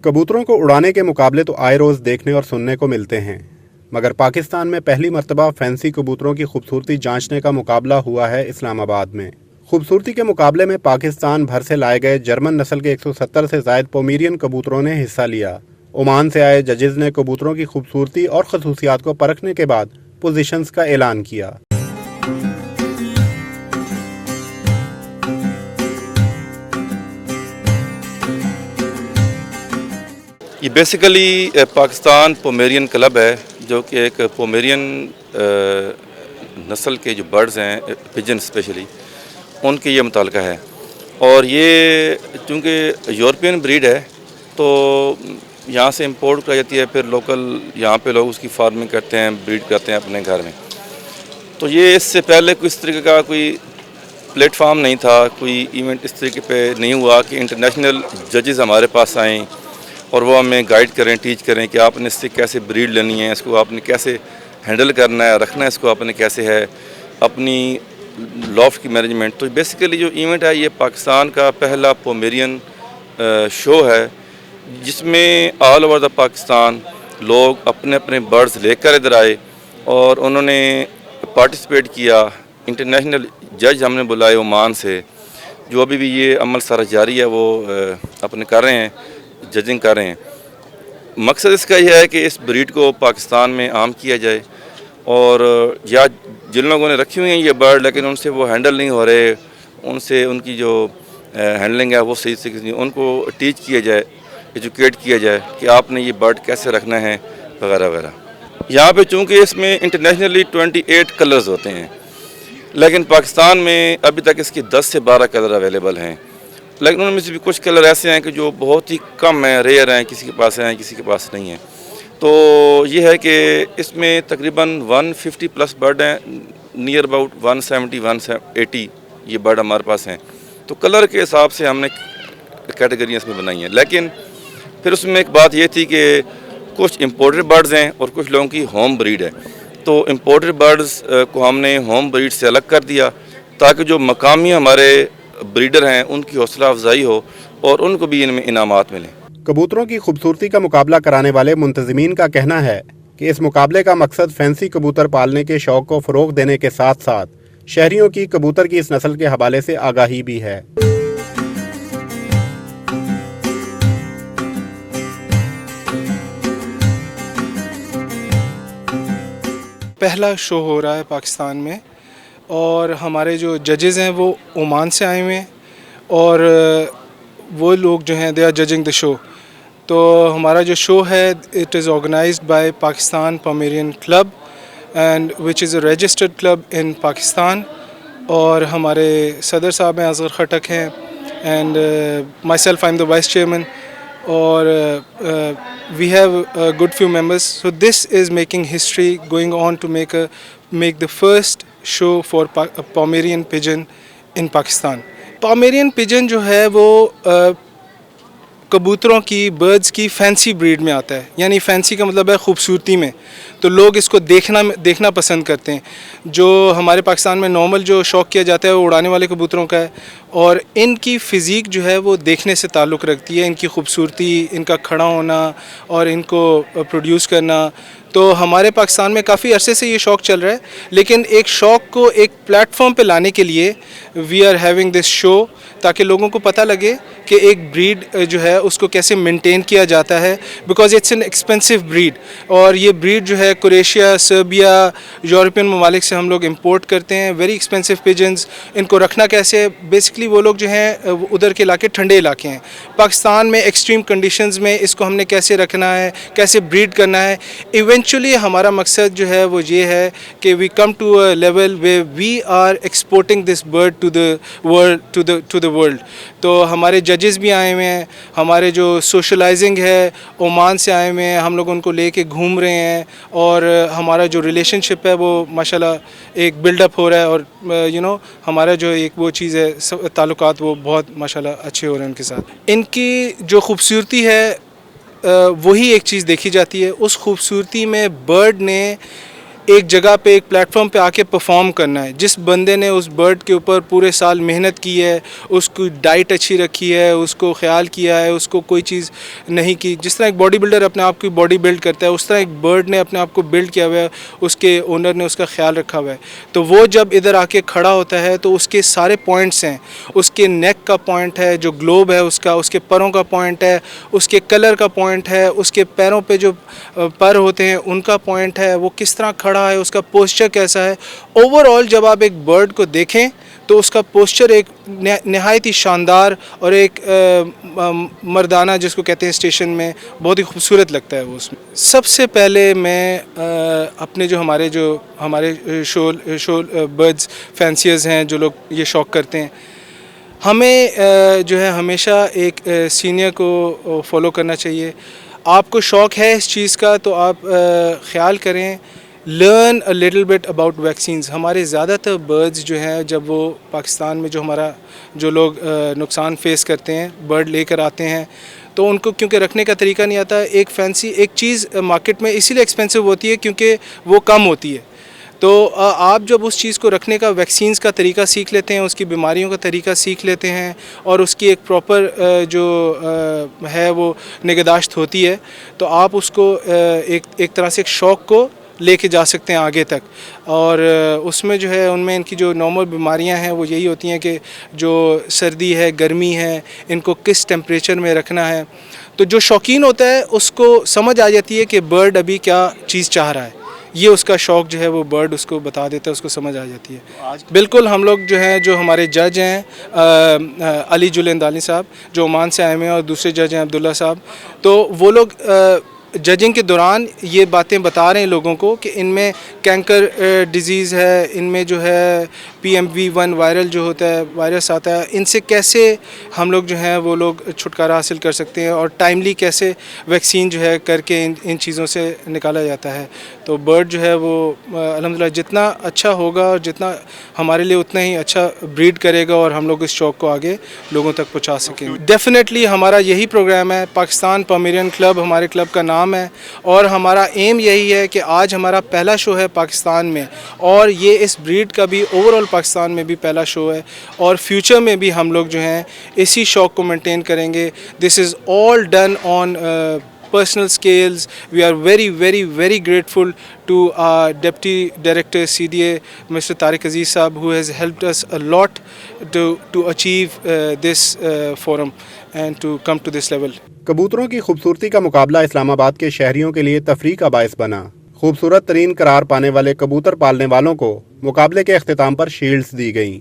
कबूतरों को उड़ाने के मुकाबले तो आए रोज़ देखने और सुनने को मिलते हैं, मगर पाकिस्तान में पहली मर्तबा फैंसी कबूतरों की खूबसूरती जांचने का मुकाबला हुआ है इस्लामाबाद में। खूबसूरती के मुकाबले में पाकिस्तान भर से लाए गए जर्मन नस्ल के 170 से ज़ायद पोमेरियन कबूतरों ने हिस्सा लिया। ओमान से आए जजेस ने कबूतरों की खूबसूरती और खसूसियात को परखने के बाद पोजीशंस का ऐलान किया। ये बेसिकली पाकिस्तान पोमेरियन क्लब है, जो कि एक पोमेरियन नस्ल के जो बर्ड्स हैं, पिजन स्पेशली, उनके ये मुताल्का है। और ये चूँकि यूरोपियन ब्रीड है तो यहाँ से इंपोर्ट कराई जाती है, फिर लोकल यहाँ पे लोग उसकी फार्मिंग करते हैं, ब्रीड करते हैं अपने घर में। तो ये इससे पहले कोई इस तरीके का कोई प्लेटफार्म नहीं था, कोई इवेंट इस तरीके पे नहीं हुआ कि इंटरनेशनल जजेस हमारे पास आएँ और वो हमें गाइड करें, टीच करें कि आपने इससे कैसे ब्रीड लेनी है, इसको आपने कैसे हैंडल करना है, रखना है इसको आपने कैसे है, अपनी लॉफ्ट की मैनेजमेंट। तो बेसिकली जो इवेंट है ये पाकिस्तान का पहला पोमेरियन शो है, जिसमें ऑल ओवर द पाकिस्तान लोग अपने अपने बर्ड्स लेकर इधर आए और उन्होंने पार्टिसिपेट किया। इंटरनेशनल जज हमने बुलाए ओमान से, जो अभी भी ये अमल सारा जारी है, वो अपने कर रहे हैं, जजिंग कर रहे हैं। मकसद इसका यह है कि इस ब्रीड को पाकिस्तान में आम किया जाए, और या जिन लोगों ने रखी हुई हैं ये बर्ड लेकिन उनसे वो हैंडल नहीं हो रहे, उनसे उनकी जो हैंडलिंग है वो सही से नहीं, उनको टीच किया जाए, एजुकेट किया जाए कि आपने ये बर्ड कैसे रखना है वगैरह वगैरह। यहाँ पे चूँकि इसमें इंटरनेशनली 28 कलर्स होते हैं, लेकिन पाकिस्तान में अभी तक इसकी 10 से 12 कलर अवेलेबल हैं। लेकिन उनमें से भी कुछ कलर ऐसे हैं कि जो बहुत ही कम हैं, रेयर हैं, किसी के पास हैं किसी के पास नहीं है। तो ये है कि इसमें तकरीबन 150 प्लस बर्ड हैं, नियर अबाउट 170-180 ये बर्ड हमारे पास हैं। तो कलर के हिसाब से हमने कैटेगरियाँ इसमें बनाई हैं। लेकिन फिर उसमें एक बात ये थी कि कुछ इम्पोर्टेड बर्ड्स हैं और कुछ लोगों की होम ब्रीड है। तो इम्पोर्टेड बर्ड्स को हमने होम ब्रीड से अलग कर दिया, ताकि जो मकामी हमारे ब्रीडर हैं उनकी हौसला अफजाई हो और उनको भी इनमें इनामात मिलें। कबूतरों की खूबसूरती का मुकाबला कराने वाले मुंतज़मीन का कहना है कि इस मुकाबले का मकसद फैंसी कबूतर पालने के शौक़ को फ़रोग़ देने के साथ साथ शहरियों की कबूतर की इस नस्ल के हवाले से आगाही भी है। पहला शो हो रहा है पाकिस्तान में, और हमारे जो जजेस हैं वो ओमान से आए हुए हैं, और वो लोग जो हैं they are judging the show. तो हमारा जो शो है it is organised by Pakistan Pomeranian club, and which is a registered club in Pakistan. और हमारे सदर साहब हैं असगर खटक हैं, and myself I am the vice chairman, और we have a good few members. So this is making history, going on to make the first show for Pomerian pigeon in Pakistan. Pomerian pigeon जो है वो कबूतरों की, birds की fancy breed में आता है। यानी फैंसी का मतलब है खूबसूरती में, तो लोग इसको देखना पसंद करते हैं। जो हमारे पाकिस्तान में नॉर्मल जो शौक़ किया जाता है वो उड़ाने वाले कबूतरों का है, और इनकी फ़िज़ीक जो है वो देखने से ताल्लुक़ रखती है, इनकी खूबसूरती, इनका खड़ा होना और इनको प्रोड्यूस करना। तो हमारे पाकिस्तान में काफ़ी अरसे से ये शौक़ चल रहा है, लेकिन एक शौक़ को एक प्लेटफॉर्म पे लाने के लिए we are having this show, ताकि लोगों को पता लगे कि एक ब्रीड जो है उसको कैसे मेंटेन किया जाता है, because it's an expensive breed. और ये ब्रीड जो है क्रोएशिया, सर्बिया, यूरोपियन ममालिक से हम लोग इंपोर्ट करते हैं, वेरी एक्सपेंसिव पिजन्स। इनको रखना कैसे, बेसिकली वो लोग जो हैं उधर के इलाके ठंडे इलाके हैं। पाकिस्तान में एक्सट्रीम कंडीशंस में इसको हमने कैसे रखना है, कैसे ब्रीड करना है। इवेंचुअली हमारा मकसद जो है वो ये है कि we come to a level where we are exporting this bird to the world. तो हमारे जजेस भी आए हुए हैं, हमारे जो सोशलाइजिंग है ओमान से आए हुए हैं, हम लोग उनको लेके घूम रहे हैं, और हमारा जो रिलेशनशिप है वो माशाल्लाह एक बिल्डअप हो रहा है, और हमारा जो एक वो चीज़ है ताल्लुकात वो बहुत माशाल्लाह अच्छे हो रहे हैं उनके साथ। इनकी जो खूबसूरती है वही एक चीज़ देखी जाती है। उस खूबसूरती में बर्ड ने एक जगह पे एक प्लेटफॉर्म पे आके परफॉर्म करना है। जिस बंदे ने उस बर्ड के ऊपर पूरे साल मेहनत की है, उसकी डाइट अच्छी रखी है, उसको ख्याल किया है, उसको कोई चीज़ नहीं की, जिस तरह एक बॉडी बिल्डर अपने आप की बॉडी बिल्ड करता है, उस तरह एक बर्ड ने अपने आप को बिल्ड किया हुआ है, उसके ओनर ने उसका ख्याल रखा हुआ है। तो वो जब इधर आके खड़ा होता है तो उसके सारे पॉइंट्स हैं, उसके नेक का पॉइंट है, जो ग्लोब है उसका, उसके परों का पॉइंट है, उसके कलर का पॉइंट है, उसके पैरों पे जो पर होते हैं उनका पॉइंट है, वो किस तरह खड़ा है, उसका पोस्चर कैसा है। ओवरऑल जब आप एक बर्ड को देखें तो उसका पोस्चर एक नहायत ही शानदार और एक मर्दाना जिसको कहते हैं स्टेशन में, बहुत ही खूबसूरत लगता है वो। उसमें सबसे पहले मैं अपने जो हमारे शो बर्ड्स फैंसियर्स हैं, जो लोग ये शौक़ करते हैं, हमें जो है हमेशा एक सीनियर को फॉलो करना चाहिए। आपको शौक़ है इस चीज़ का तो आप ख्याल करें, learn a little bit about vaccines. हमारे ज़्यादातर बर्ड्स जो हैं, जब वो पाकिस्तान में जो लोग नुकसान फेस करते हैं, बर्ड लेकर आते हैं, तो उनको क्योंकि रखने का तरीका नहीं आता, एक चीज़ मार्केट में इसीलिए एक्सपेंसिव होती है क्योंकि वो कम होती है। तो आप जब उस चीज़ को रखने का, वैक्सीन्स का तरीका सीख लेते हैं, उसकी बीमारियों का तरीका सीख लेते हैं और उसकी एक प्रॉपर जो है वो निगहदाश्त होती है, तो आप उसको एक तरह से एक शौक़ को लेके जा सकते हैं आगे तक। और उसमें जो है उनमें इनकी जो नॉर्मल बीमारियां हैं वो यही होती हैं कि जो सर्दी है, गर्मी है, इनको किस टेम्परेचर में रखना है। तो जो शौकीन होता है उसको समझ आ जाती है कि बर्ड अभी क्या चीज़ चाह रहा है, ये उसका शौक़ जो है वो बर्ड उसको बता देता है, उसको समझ आ जाती है। बिल्कुल हम लोग जो हैं, जो हमारे जज हैं अली जुलेंदानी साहब जो ओमान से आए हुए हैं, और दूसरे जज हैं अब्दुल्ला साहब, तो वो लोग जजिंग के दौरान ये बातें बता रहे हैं लोगों को कि इनमें कैंकर डिज़ीज़ है, इनमें जो है PMV1 वायरल जो होता है, वायरस आता है, इनसे कैसे हम लोग जो हैं वो लोग छुटकारा हासिल कर सकते हैं और टाइमली कैसे वैक्सीन जो है करके इन चीज़ों से निकाला जाता है। तो बर्ड जो है वो अल्हम्दुलिल्लाह जितना अच्छा होगा और जितना हमारे लिए उतना ही अच्छा ब्रीड करेगा और हम लोग इस शौक़ को आगे लोगों तक पहुँचा सकेंगे। डेफिनेटली हमारा यही प्रोग्राम है, पाकिस्तान पोमेरियन क्लब हमारे क्लब का नाम है, और हमारा एम यही है कि आज हमारा पहला शो है पाकिस्तान में, और ये इस ब्रीड का भी ओवरऑल पाकिस्तान में भी पहला शो है, और फ्यूचर में भी हम लोग जो हैं इसी शौक़ को मेंटेन करेंगे। This is all done on personal scales. We are very grateful to our Deputy Director CDA Mr. Tariq Aziz Saab, who has helped us a lot to achieve this forum and to come to this level. कबूतरों की खूबसूरती का मुकाबला इस्लामाबाद के शहरियों के लिए तफरीह का बायस बना। खूबसूरत तरीन करार पाने वाले कबूतर पालने वालों को मुकाबले के अख्तिताम पर शील्ड्स दी गईं।